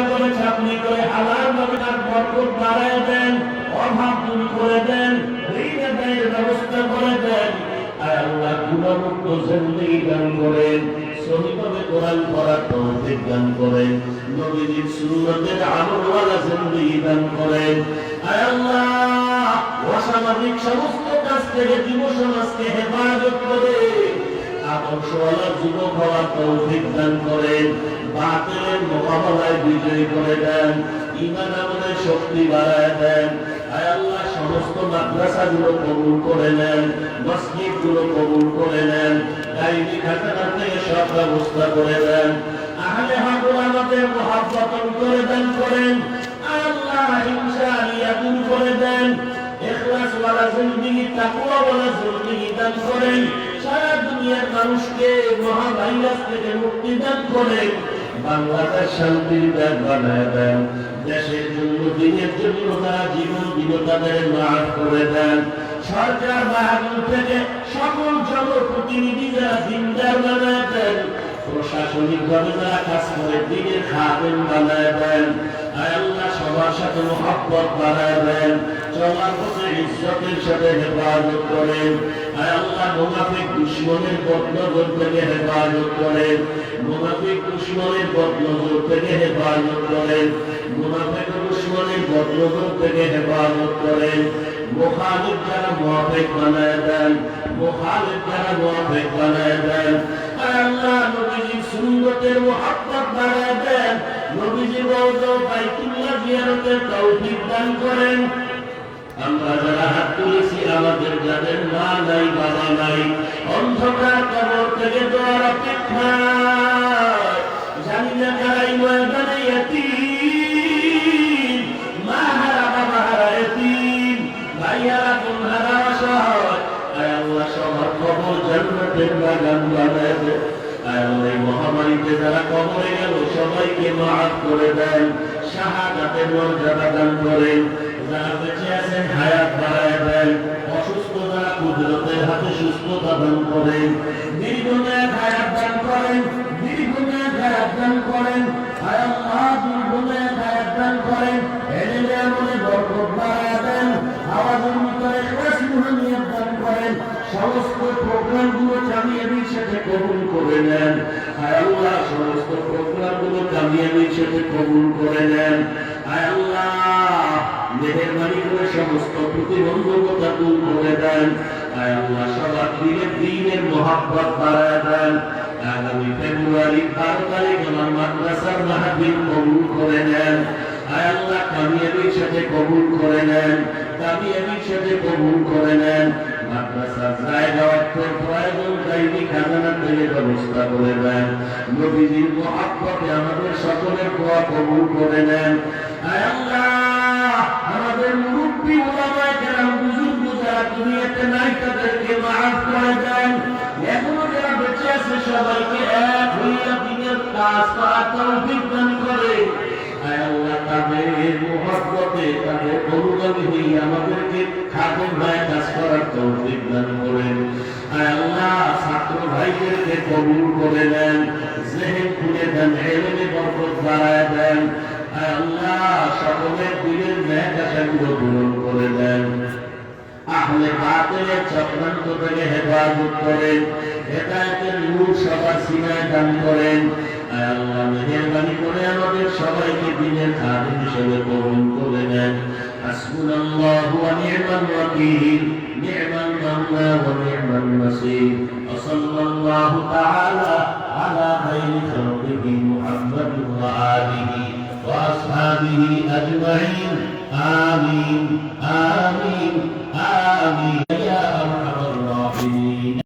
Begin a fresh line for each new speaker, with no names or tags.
করে চাকরি করে হালাল ভাবে তার বরকত বাড়ায় দেন, অভাব দূর করে দেন, ঋণ আদায়ের ব্যবস্থা করে দেন। আর আল্লাহ গুণমুক্ত জিন্দেগি দান করেন, সহিভাবে কোরআন পড়ার তৌফিক দান করেন, নবীজির সুন্নতের আমলওয়ালা জিন্দেগি দান করেন। আর আল্লাহ অসামাজিক সমস্ত কাজ থেকে যুব সমাজকে হেফাজত করে আদর্শওয়ালা যুবক হওয়ার তৌফিক দান করেন, বাতিলের মোকাবেলায় বিজয়ী করে দেন, ঈমান আমলের শক্তি বাড়ায় দেন। আয় আল্লাহ সমস্ত মাদ্রাসাগুলো কবুল করে নেন, মসজিদগুলো কবুল করে নেন, গাইবি খাজানা থেকে সব ব্যবস্থা করে দেন। আহলে হক আমাদের মহব্বত করে দান করেন। আয় আল্লাহ হিংসা রিয়া দূর করে দেন, ইখলাস ওয়ালা জিন্দেগি তাকওয়া ওয়ালা জিন্দেগি দান করেন। সারা দুনিয়ার মানুষকে মহাভাইরাস থেকে মুক্তি দান করেন। বাংলাদেশ শান্তির দেশ বানায় দেন, দেশের জন্য দিনের জন্য তারা জীবন দিল তাদের মাফ করে দেন। সরকার বাহাদুর থেকে সকল জনপ্রতিনিধি যারা দিনদার বানায় দেন, প্রশাসনিক ভাবে যারা কাজ করে দিনের খাদেম বানায় দেন। আয় আল্লাহ সবার সাথে মহব্বত বানায় দেন, চলার পথে ইজ্জতের সাথে হেফাজত করেন। আয় আল্লাহ মুনাফিক দুশমনের বদনজর থেকে হেফাজত করেন, মুনাফিক দুশমনের বদনজর থেকে হেফাজত করেন, মুনাফিক দুশমনের বদনজর থেকে হেফাজত করেন। মুখালিফ যারা মুআফিক বানায় দেন, মুখালিফ যারা মুআফিক বানায় দেন। আয় আল্লাহ নবীজির সুন্নতের মুহাব্বত বাড়ায় দেন, নবীজির রওজা বাইতুল্লাহ জিয়ারতের তৌফিক দান করেন। আমরা যারা হাত তুলেছি, আমাদের যাদের মা নাই বাবা নাই, অন্ধকার কবর থেকে দোয়ার অপেক্ষায়, জানি না কারাই ময়দানে ইয়াতীম, মা হারা বাবা হারা ইয়াতীম, ভাই হারা বোন হারা অসহায়। আয় আল্লাহ সবার কবর জান্নাতের বাগান বানায় দেন। আয় আল্লাহ এই মহামারীতে যারা কবরে গেল সবাইকে মাফ করে দেন, শাহাদাতের মর্যাদা দান করেন। যারা বেঁচে আছেন হায়াত বাড়ায় দেন, অসুস্থ যারা কুদরতের হাতে সুস্থতা দান করেন, দীর্ঘমেয়াদ হায়াত দান করেন, দীর্ঘমেয়াদ হায়াত দান করেন। আয় আল্লাহ দীর্ঘমেয়াদ হায়াত দান করেন, এলেমে আমলে বরকত বাড়ায় দেন, আওয়াজের ভিতরে ইখলাস মুহাম্মদ দান করেন। সমস্ত প্রোগ্রামগুলো কামিয়াবির সাথে কবুল করে নেন। আয় আল্লাহ সমস্ত প্রোগ্রামগুলো কামিয়াবির সাথে কবুল করে নেন। আয় আল্লাহ মেহেরবানি করে সমস্ত প্রতিবন্ধকতা দূর করে দেন। আয় আল্লাহ সবার দিলে দ্বীনের মহব্বত বাড়ায় দেন। আগামী ফেব্রুয়ারি 12 তারিখ আমার মাদ্রাসার মাহফিল কবুল করে নেন। আয় আল্লাহ কামিয়াবির সাথে কবুল করে নেন, কামিয়াবির সাথে কবুল করে নেন। মাদ্রাসার জায়গা অর্থ প্রয়োজন গাইবি খাজানা থেকে ব্যবস্থা করে দেন। নবীজির মহব্বতে আমাদের সকলের দোয়া কবুল করে নেন। আয় আল্লাহ আমাদের মুরব্বি উলামায়ে কেরাম বুজুর্গ যারা দুনিয়াতে নাই তাদেরকে মাফ করে দেন। এখনো যারা বেঁচে আছে সবাইকে এক হইয়া দিনের কাজ করার তৌফিক দান করে। আয় আল্লাহ তাদের মহব্বতে তাদের অনুগামী হইয়া আমাদেরকে খাদেম হয়ে কাজ করার তৌফিক দান করেন। আয় আল্লাহ ছাত্র ভাইদেরকে কবুল করে নেন, জেহেন খুলে দেন, ইলমে বরকত বাড়ায় দেন। আয় আল্লাহ সকলের দিলের ন্যাক আশাগুলো পূরণ করে দেন। আহলে বাতিলের চক্রান্ত থেকে হেফাজত করেন, হেদায়েতের নূর সবার সিনায় দান করেন। আয় আল্লাহ মেহেরবানি করে আমাদের সবাইকে দ্বীনের খাদেম হিসেবে কবুল করে নেন। হাসবুনাল্লাহু ওয়া নি'মাল ওয়াকিল, নি'মাল মাওলা ওয়া নি'মান নাসীর। ওয়া সাল্লাল্লাহু তাআলা আলা খায়রি খালকিহি মুহাম্মাদিন ওয়া আলিহি ওয়া আসহাবিহি আজমাইন। আমিন আমিন আমিন ইয়া আরহামার